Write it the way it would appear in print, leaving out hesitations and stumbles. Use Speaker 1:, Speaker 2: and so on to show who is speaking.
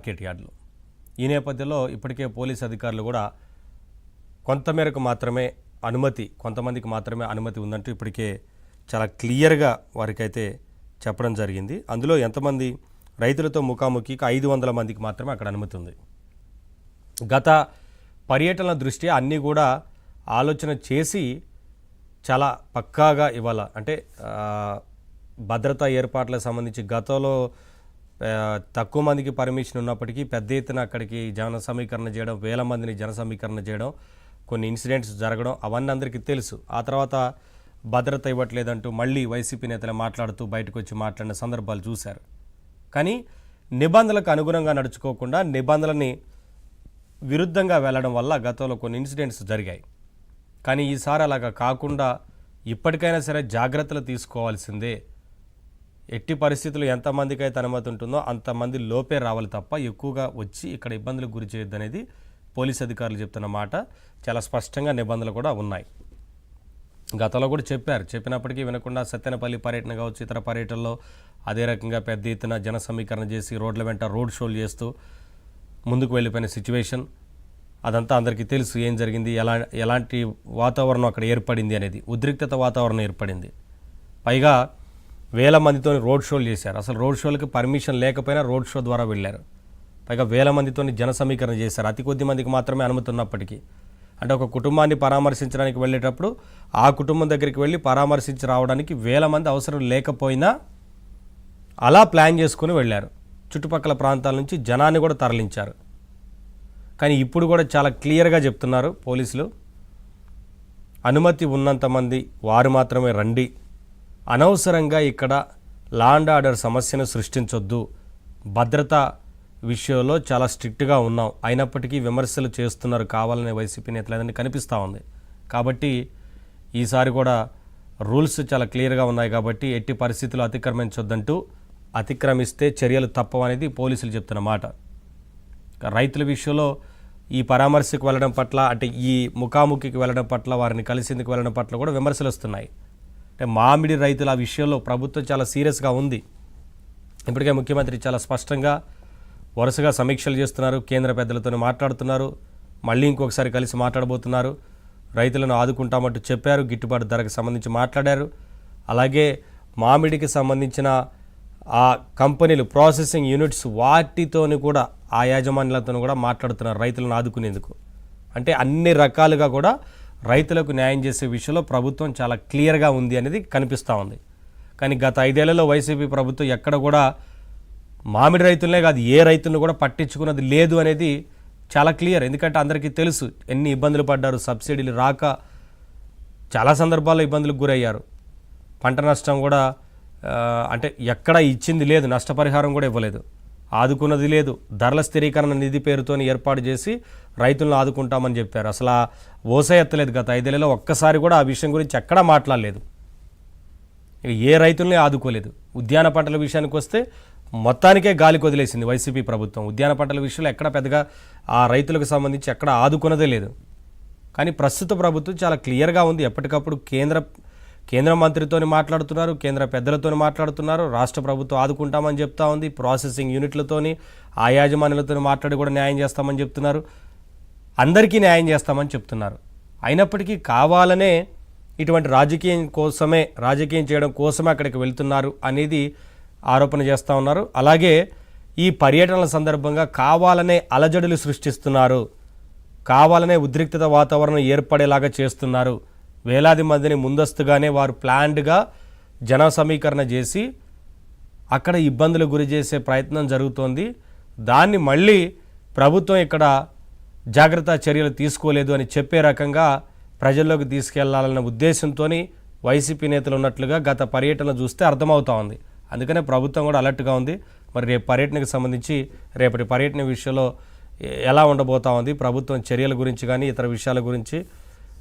Speaker 1: Market యార్డ్లో. ఈ నేపథ్యంలో ఇప్పటికే పోలీస్ అధికారులు కూడా కొంతమందికి మాత్రమే అనుమతి ఉందంటూ ఇప్పటికే చాలా క్లియర్గా వారికైతే చెప్పడం జరిగింది. అందులో ఎంతమంది రైతులతో ముఖాముఖికి 500 మందికి మాత్రమే అక్కడ అనుమతి ఉంది. గత పర్యటనల దృష్ట్యా అన్నీ కూడా ఆలోచన చేసి చాలా పక్కాగా ఇవ్వాల, అంటే భద్రతా ఏర్పాట్లకు సంబంధించి గతంలో తక్కువ మందికి పర్మిషన్ ఉన్నప్పటికీ పెద్ద ఎత్తున అక్కడికి జన సమీకరణ చేయడం, వేల మందిని జన సమీకరణ చేయడం, కొన్ని ఇన్సిడెంట్స్ జరగడం అవన్నీ అందరికీ తెలుసు. ఆ తర్వాత భద్రత ఇవ్వట్లేదంటూ మళ్ళీ వైసీపీ నేతలు మాట్లాడుతూ బయటకు వచ్చి మాట్లాడిన సందర్భాలు చూశారు. కానీ నిబంధనలకు అనుగుణంగా నడుచుకోకుండా నిబంధనలని విరుద్ధంగా వెళ్ళడం వల్ల గతంలో కొన్ని ఇన్సిడెంట్స్ జరిగాయి. కానీ ఈసారి అలాగా కాకుండా ఇప్పటికైనా సరే జాగ్రత్తలు తీసుకోవాల్సిందే. ఎట్టి పరిస్థితులు ఎంతమందికి అయితే అనుమతి ఉంటుందో అంతమంది లోపే రావాలి తప్ప ఎక్కువగా వచ్చి ఇక్కడ ఇబ్బందులకు గురి చేయొద్దు అనేది పోలీస్ అధికారులు చెప్తున్న మాట. చాలా స్పష్టంగా నిబంధనలు కూడా ఉన్నాయి. గతంలో కూడా చెప్పినప్పటికీ వినకుండా సత్తెనపల్లి పర్యటన కావచ్చు, ఇతర పర్యటనలో అదే రకంగా పెద్ద ఎత్తున జన సమీకరణ చేసి రోడ్ల వెంట రోడ్ షోలు చేస్తూ ముందుకు వెళ్ళిపోయిన సిచ్యువేషన్ అదంతా అందరికీ తెలుసు. ఏం జరిగింది, ఎలాంటి వాతావరణం అక్కడ ఏర్పడింది అనేది, ఉద్రిక్తత వాతావరణం ఏర్పడింది. పైగా వేల మందితో రోడ్ షోలు చేశారు. అసలు రోడ్ షోలకి పర్మిషన్ లేకపోయినా రోడ్ షో ద్వారా వెళ్ళారు. పైగా వేల మందితో జన సమీకరణ చేశారు. అతి కొద్ది మందికి మాత్రమే అనుమతి ఉన్నప్పటికీ, అంటే ఒక కుటుంబాన్ని పరామర్శించడానికి వెళ్ళేటప్పుడు ఆ కుటుంబం దగ్గరికి వెళ్ళి పరామర్శించి రావడానికి వేల మంది అవసరం లేకపోయినా అలా ప్లాన్ చేసుకుని వెళ్ళారు. చుట్టుపక్కల ప్రాంతాల నుంచి జనాన్ని కూడా తరలించారు. కానీ ఇప్పుడు కూడా చాలా క్లియర్గా చెప్తున్నారు పోలీసులు, అనుమతి ఉన్నంతమంది వారు మాత్రమే రండి, అనవసరంగా ఇక్కడ లా అండ్ ఆర్డర్ సమస్యను సృష్టించొద్దు, భద్రత విషయంలో చాలా స్ట్రిక్ట్గా ఉన్నాం, అయినప్పటికీ విమర్శలు చేస్తున్నారు కావాలనే వైసీపీ నేతలేదని కనిపిస్తూ ఉంది. కాబట్టి ఈసారి కూడా రూల్స్ చాలా క్లియర్గా ఉన్నాయి కాబట్టి ఎట్టి పరిస్థితులు అతిక్రమించొద్దంటూ, అతిక్రమిస్తే చర్యలు తప్పవనేది పోలీసులు చెప్తున్న మాట. రైతుల విషయంలో ఈ పరామర్శకు వెళ్ళడం పట్ల, అంటే ఈ ముఖాముఖికి వెళ్ళడం పట్ల, వారిని కలిసేందుకు వెళ్ళడం పట్ల కూడా విమర్శలు వస్తున్నాయి. అంటే మామిడి రైతుల విషయంలో ప్రభుత్వం చాలా సీరియస్గా ఉంది. ఇప్పటికే ముఖ్యమంత్రి చాలా స్పష్టంగా వరుసగా సమీక్షలు చేస్తున్నారు, కేంద్ర పెద్దలతో మాట్లాడుతున్నారు, మళ్ళీ ఇంకొకసారి కలిసి మాట్లాడబోతున్నారు, రైతులను ఆదుకుంటామంటూ చెప్పారు, గిట్టుబాటు ధరకు సంబంధించి మాట్లాడారు. అలాగే మామిడికి సంబంధించిన ఆ కంపెనీలు, ప్రాసెసింగ్ యూనిట్స్, వాటితోని కూడా ఆ యాజమాన్యాలతో కూడా మాట్లాడుతున్నారు రైతులను ఆదుకునేందుకు. అంటే అన్ని రకాలుగా కూడా రైతులకు న్యాయం చేసే విషయంలో ప్రభుత్వం చాలా క్లియర్గా ఉంది అనేది కనిపిస్తూ ఉంది. కానీ గత 5 ఏళ్లలో వైసీపీ ప్రభుత్వం ఎక్కడ కూడా మామిడి రైతులనే కాదు ఏ రైతులను కూడా పట్టించుకున్నది లేదు అనేది చాలా క్లియర్. ఎందుకంటే అందరికీ తెలుసు ఎన్ని ఇబ్బందులు పడ్డారు, సబ్సిడీలు రాక చాలా సందర్భాల్లో ఇబ్బందులకు గురయ్యారు. పంట నష్టం కూడా అంటే ఎక్కడ ఇచ్చింది లేదు, నష్టపరిహారం కూడా ఇవ్వలేదు, ఆదుకున్నది లేదు. ధరల స్థిరీకరణ నిధి పేరుతో ఏర్పాటు చేసి రైతులను ఆదుకుంటామని చెప్పారు. అసలు ఓసే ఎత్తలేదు. గత 5 ఏళ్లలో ఒక్కసారి కూడా ఆ విషయం గురించి ఎక్కడా మాట్లాడలేదు. ఏ రైతుల్ని ఆదుకోలేదు. ఉద్యాన పంటల విషయానికి వస్తే మొత్తానికే గాలికి వదిలేసింది వైసీపీ ప్రభుత్వం. ఉద్యాన పంటల విషయంలో ఎక్కడ పెద్దగా ఆ రైతులకు సంబంధించి ఎక్కడ ఆదుకున్నదే లేదు. కానీ ప్రస్తుత ప్రభుత్వం చాలా క్లియర్గా ఉంది. ఎప్పటికప్పుడు కేంద్ర మంత్రితో మాట్లాడుతున్నారు, కేంద్ర పెద్దలతో మాట్లాడుతున్నారు, రాష్ట్ర ప్రభుత్వం ఆదుకుంటామని చెప్తా ఉంది, ప్రాసెసింగ్ యూనిట్లతోని ఆ యాజమాన్యాలతో మాట్లాడి కూడా న్యాయం చేస్తామని చెప్తున్నారు, అందరికీ న్యాయం చేస్తామని చెప్తున్నారు. అయినప్పటికీ కావాలనే ఇటువంటి రాజకీయం చేయడం కోసమే అక్కడికి వెళ్తున్నారు అనేది ఆరోపణ చేస్తూ ఉన్నారు. అలాగే ఈ పర్యటనల సందర్భంగా కావాలనే అలజడులు సృష్టిస్తున్నారు, కావాలనే ఉద్రిక్తత వాతావరణం ఏర్పడేలాగా చేస్తున్నారు. వేలాది మందిని ముందస్తుగానే వారు ప్లాన్డ్గా జన సమీకరణ చేసి అక్కడ ఇబ్బందులు గురి చేసే ప్రయత్నం జరుగుతోంది. దాన్ని మళ్ళీ ప్రభుత్వం ఇక్కడ జాగ్రత్త చర్యలు తీసుకోలేదు అని చెప్పే రకంగా ప్రజల్లోకి తీసుకెళ్లాలన్న ఉద్దేశంతో వైసీపీ నేతలు ఉన్నట్లుగా గత పర్యటన చూస్తే అర్థమవుతా ఉంది. అందుకనే ప్రభుత్వం కూడా అలర్ట్గా ఉంది. మరి రేపటి పర్యటన విషయంలో ఎలా ఉండబోతా ఉంది, ప్రభుత్వం చర్యల గురించి కానీ ఇతర విషయాల గురించి